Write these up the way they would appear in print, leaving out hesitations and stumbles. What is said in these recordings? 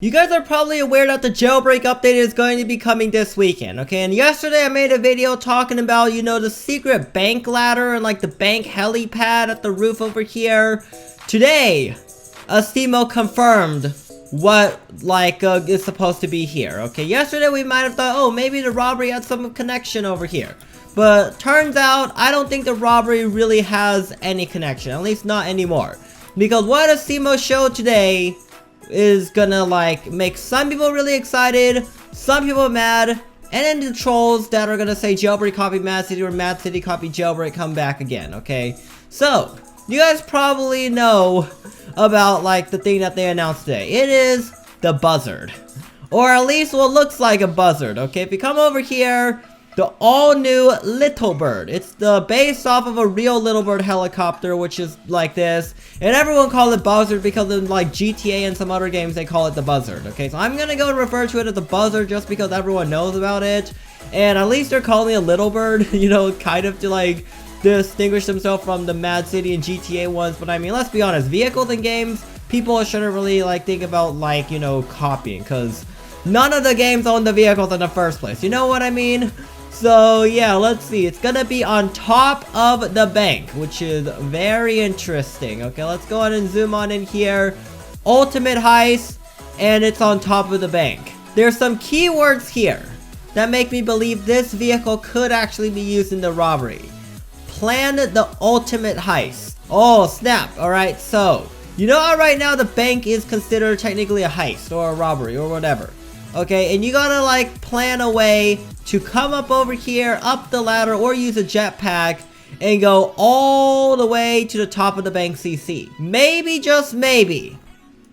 You guys are probably aware that the jailbreak update is going to be coming this weekend, okay? And yesterday I made a video talking about, the secret bank ladder and like the bank helipad at the roof over here. Today, Asimo confirmed what is supposed to be here, okay? Yesterday we might have thought, oh, maybe the robbery had some connection over here. But turns out, I don't think the robbery really has any connection, at least not anymore. Because what Asimo showed today is gonna make some people really excited, some people mad, and then the trolls that are gonna say jailbreak copy Mad City or Mad City copy jailbreak come back again, okay? So, you guys probably know about the thing that they announced today. It is the BUZZARD. Or at least what looks like a BUZZARD, okay? If you come over here, the all-new Little Bird. It's based off of a real Little Bird helicopter, which is like this. And everyone calls it BUZZARD because in GTA and some other games they call it the BUZZARD. Okay, so I'm gonna go and refer to it as the BUZZARD just because everyone knows about it. And at least they're calling it a Little Bird, kind of to distinguish themselves from the Mad City and GTA ones. But I mean, let's be honest, vehicles in games, people shouldn't really think about copying, because none of the games own the vehicles in the first place. You know what I mean? So yeah, let's see. It's gonna be on top of the bank, which is very interesting. Okay, let's go ahead and zoom on in here. Ultimate heist, and it's on top of the bank. There's some keywords here that make me believe this vehicle could actually be used in the robbery. Plan the ultimate heist. Oh snap! Alright, so you know how right now the bank is considered technically a heist or a robbery or whatever. Okay, and you gotta plan a way to come up over here, up the ladder, or use a jetpack and go all the way to the top of the bank CC. Maybe, just maybe,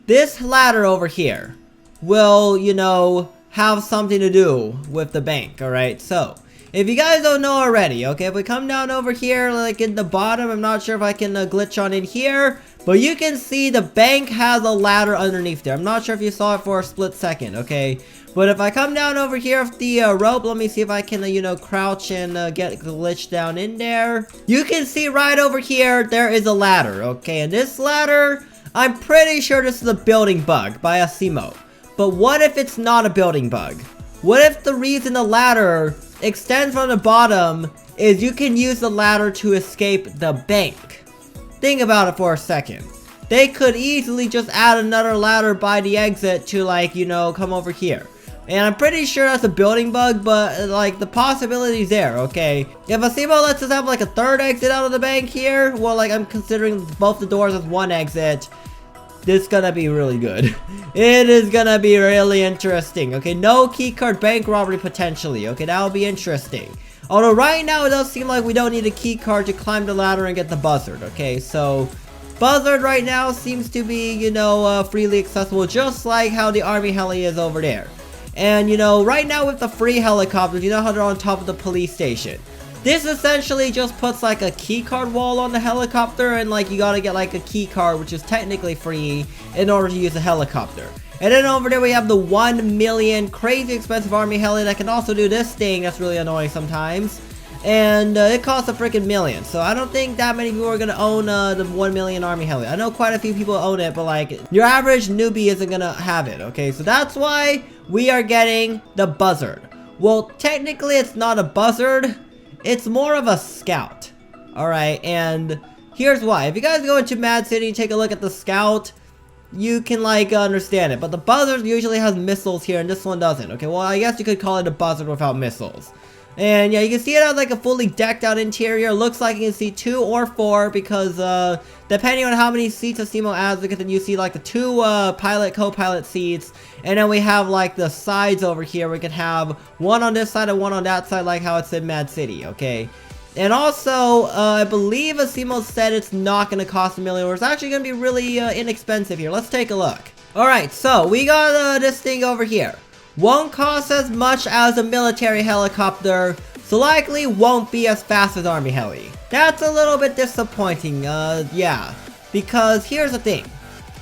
this ladder over here will, have something to do with the bank, alright? So, if you guys don't know already, okay, if we come down over here, in the bottom, I'm not sure if I can glitch on in here, but you can see the bank has a ladder underneath there. I'm not sure if you saw it for a split second, okay? But if I come down over here with the rope, let me see if I can, crouch and get glitched down in there. You can see right over here, there is a ladder, okay? And this ladder, I'm pretty sure this is a building bug by Asimo. But what if it's not a building bug? What if the reason the ladder extends from the bottom is you can use the ladder to escape the bank? Think about it for a second. They could easily just add another ladder by the exit to come over here. And I'm pretty sure that's a building bug, but the possibility's there, okay? If Asimo lets us have a third exit out of the bank here, well I'm considering both the doors as one exit, this is gonna be really good. It is gonna be really interesting, okay? No keycard bank robbery potentially, okay? That'll be interesting. Although right now it does seem like we don't need a keycard to climb the ladder and get the BUZZARD, okay? So BUZZARD right now seems to be, freely accessible, just like how the army heli is over there. And right now with the free helicopters, you know how they're on top of the police station. This essentially just puts a keycard wall on the helicopter, and you gotta get a keycard, which is technically free, in order to use the helicopter. And then over there we have the 1 million crazy expensive army heli that can also do this thing that's really annoying sometimes. And it costs a freaking million. So I don't think that many people are gonna own the 1 million army heli. I know quite a few people own it, but your average newbie isn't gonna have it, okay? So that's why we are getting the BUZZARD. Well, technically it's not a BUZZARD. It's more of a scout. Alright, and here's why. If you guys go into Mad City and take a look at the scout, you can understand it. But the BUZZARD usually has missiles here, and this one doesn't. Okay, well I guess you could call it a BUZZARD without missiles. And yeah, you can see it has a fully decked out interior. Looks like you can see 2 or 4 because depending on how many seats Asimo adds, because then you see the 2 pilot co-pilot seats, and then we have the sides over here. We can have one on this side and one on that side, like how it's in Mad City, okay? And also, I believe Asimo said it's not going to cost $1 million, or it's actually going to be really inexpensive here. Let's take a look. Alright, so we got this thing over here. Won't cost as much as a military helicopter, so likely won't be as fast as army heli. That's a little bit disappointing, yeah. Because here's the thing.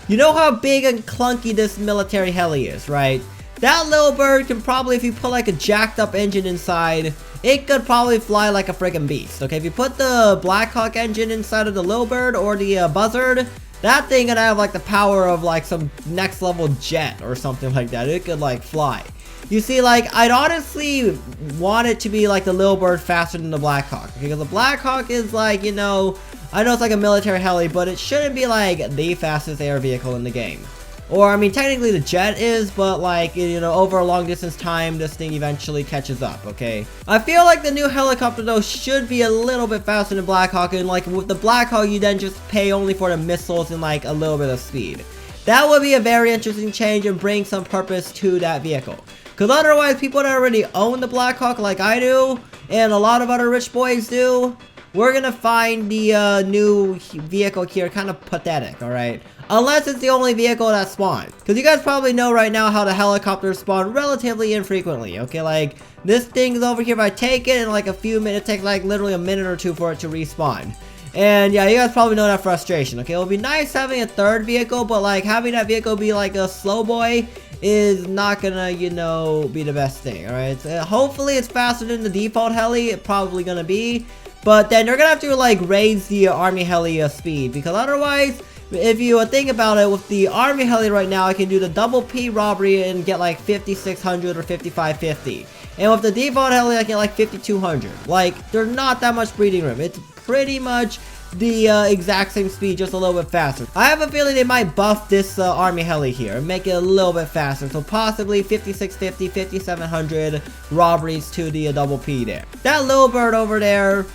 You know how big and clunky this military heli is, right? That little bird can probably, if you put a jacked up engine inside, it could probably fly like a friggin' beast, okay? If you put the Blackhawk engine inside of the little bird or the BUZZARD, That thing gonna have like the power of like some next level jet or something like that. It could like fly. You see, like, I'd honestly want it to be like the little bird faster than the Black Hawk. Because the Black Hawk is like, you know, I know it's like a military heli, but it shouldn't be like the fastest air vehicle in the game. Or, I mean, technically the jet is, but like, you know, over a long distance time, this thing eventually catches up, okay? I feel like the new helicopter, though, should be a little bit faster than Black Hawk, and like, with the Black Hawk, you then just pay only for the missiles and like a little bit of speed. That would be a very interesting change and bring some purpose to that vehicle. Because otherwise, people that already own the Black Hawk like I do, and a lot of other rich boys do, we're gonna find the new vehicle here kind of pathetic, alright? Unless it's the only vehicle that spawns. Because you guys probably know right now how the helicopters spawn relatively infrequently, okay? Like, this thing's over here, if I take it in like a few minutes, it takes like literally a minute or two for it to respawn. And yeah, you guys probably know that frustration, okay? It would be nice having a third vehicle, but like having that vehicle be like a slow boy is not gonna, you know, be the best thing, alright? Hopefully it's faster than the default heli, it's probably gonna be. But then you're gonna have to like raise the army heli speed, because otherwise, if you think about it, with the army heli right now, I can do the double P robbery and get like 5600 or 5550. And with the default heli, I can get like 5200. Like, there's not that much breathing room. It's pretty much the exact same speed, just a little bit faster. I have a feeling they might buff this army heli here and make it a little bit faster. So possibly 5650, 5700 robberies to the double P there. That little bird over there,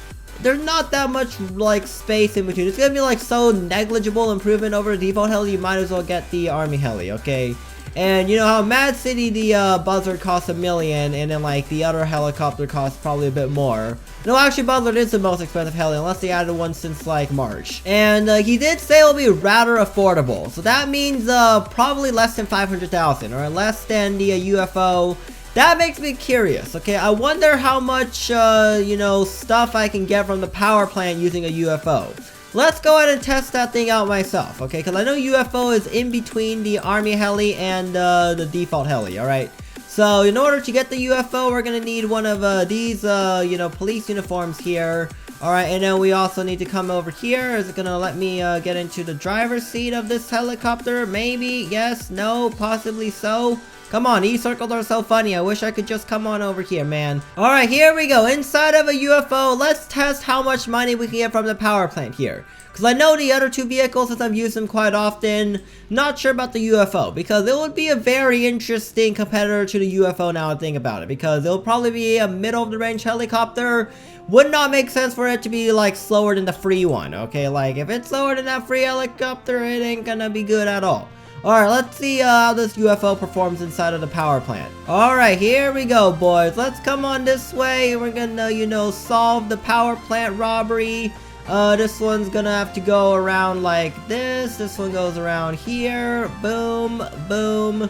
there's not that much like space in between. It's gonna be like so negligible improvement over the default heli, you might as well get the army heli, okay? And you know how Mad City, the BUZZARD costs $1 million, and then like the other helicopter costs probably a bit more. No, actually BUZZARD is the most expensive heli, unless they added one since like March. And he did say it'll be rather affordable, so that means probably less than 500,000 or less than the UFO. That makes me curious, okay? I wonder how much, you know, stuff I can get from the power plant using a UFO. Let's go ahead and test that thing out myself, okay? Because I know UFO is in between the army heli and the default heli, alright? So, in order to get the UFO, we're gonna need one of these, you know, police uniforms here. Alright, and then we also need to come over here. Is it gonna let me get into the driver's seat of this helicopter? Maybe, yes, no, possibly so. Come on, E-circles are so funny. I wish I could just come on over here, man. Alright, here we go. Inside of a UFO, let's test how much money we can get from the power plant here. Because I know the other two vehicles, since I've used them quite often, not sure about the UFO. Because it would be a very interesting competitor to the UFO now I think about it. Because it'll probably be a middle-of-the-range helicopter. Would not make sense for it to be like slower than the free one, okay? Like, if it's slower than that free helicopter, it ain't gonna be good at all. Alright, let's see how this UFO performs inside of the power plant. Alright, here we go, boys. Let's come on this way. We're gonna, you know, solve the power plant robbery. This one's gonna have to go around like this. This one goes around here. Boom, boom.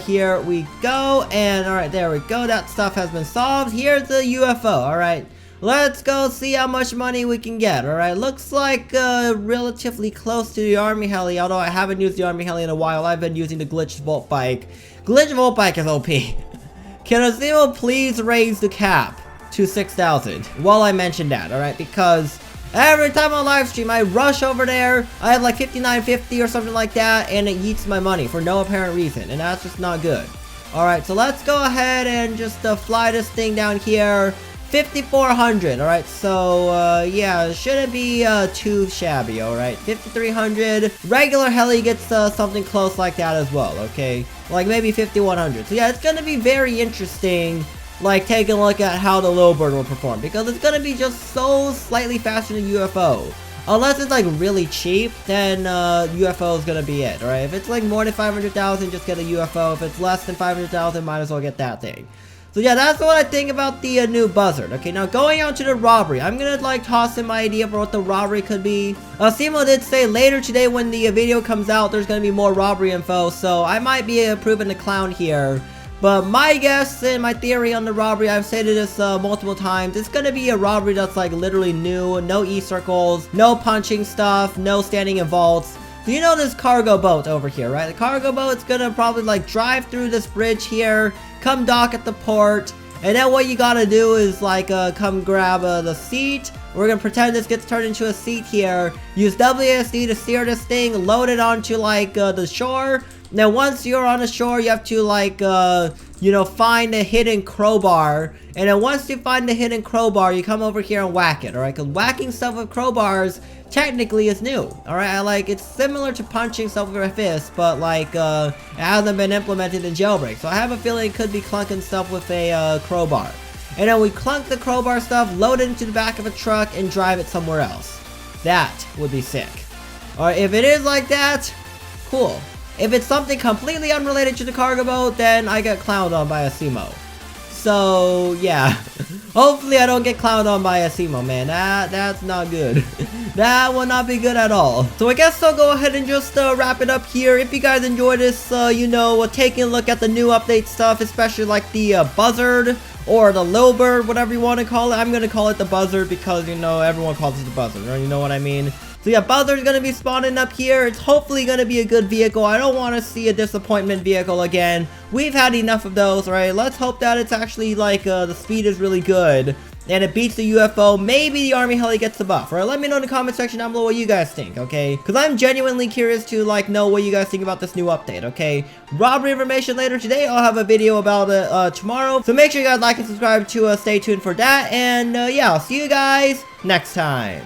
Here we go. And alright, there we go. That stuff has been solved. Here's the UFO, alright. Let's go see how much money we can get, alright? Looks like relatively close to the army heli, although I haven't used the army heli in a while. I've been using the glitched volt bike. Glitched volt bike is OP. Can Azimo please raise the cap to 6,000 while I mention that, alright? Because every time on live stream I rush over there, I have like 59.50 or something like that, and it yeets my money for no apparent reason, and that's just not good. Alright, so let's go ahead and just fly this thing down here. 5,400, alright, so, yeah, it shouldn't be, too shabby, alright, 5,300, regular heli gets, something close like that as well, okay, like, maybe 5,100, so yeah, it's gonna be very interesting, like, taking a look at how the little bird will perform, because it's gonna be just so slightly faster than UFO, unless it's, like, really cheap, then, UFO is gonna be it, alright, if it's, like, more than 500,000, just get a UFO, if it's less than 500,000, might as well get that thing. So yeah, that's what I think about the new BUZZARD. Okay, now going on to the robbery. I'm gonna like toss in my idea for what the robbery could be. Simo did say later today when the video comes out, there's gonna be more robbery info. So I might be proving the clown here. But my guess and my theory on the robbery, I've stated this multiple times. It's gonna be a robbery that's like literally new. No E-circles, no punching stuff, no standing in vaults. So you know this cargo boat over here, right? The cargo boat's gonna probably like drive through this bridge here, come dock at the port, and then what you gotta do is like come grab the seat, We're gonna pretend this gets turned into a seat here. Use WASD to steer this thing, load it onto like the shore. Now once you're on the shore, you have to like you know, find the hidden crowbar. And then once you find the hidden crowbar, you come over here and whack it, alright? Because whacking stuff with crowbars technically is new, alright? Like, it's similar to punching stuff with a fist, but like, it hasn't been implemented in Jailbreak. So I have a feeling it could be clunking stuff with a crowbar. And then we clunk the crowbar stuff, load it into the back of a truck, and drive it somewhere else. That would be sick. Alright, if it is like that, cool. If it's something completely unrelated to the cargo boat, then I get clowned on by a Simo. So, yeah. Hopefully I don't get clowned on by a Simo, man. That's not good. That will not be good at all. So I guess I'll go ahead and just wrap it up here. If you guys enjoyed this, you know, taking a look at the new update stuff, especially like the BUZZARD or the Lil Bird, whatever you want to call it. I'm going to call it the BUZZARD because, you know, everyone calls it the BUZZARD, right? You know what I mean? So yeah, BUZZARD's gonna be spawning up here. It's hopefully gonna be a good vehicle. I don't want to see a disappointment vehicle again. We've had enough of those, right? Let's hope that it's actually like the speed is really good and it beats the UFO. Maybe the army heli gets the buff, right? Let me know in the comment section down below what you guys think, okay? Because I'm genuinely curious to like know what you guys think about this new update, okay? Robbery information later today. I'll have a video about it tomorrow. So make sure you guys like and subscribe to stay tuned for that. And yeah, I'll see you guys next time.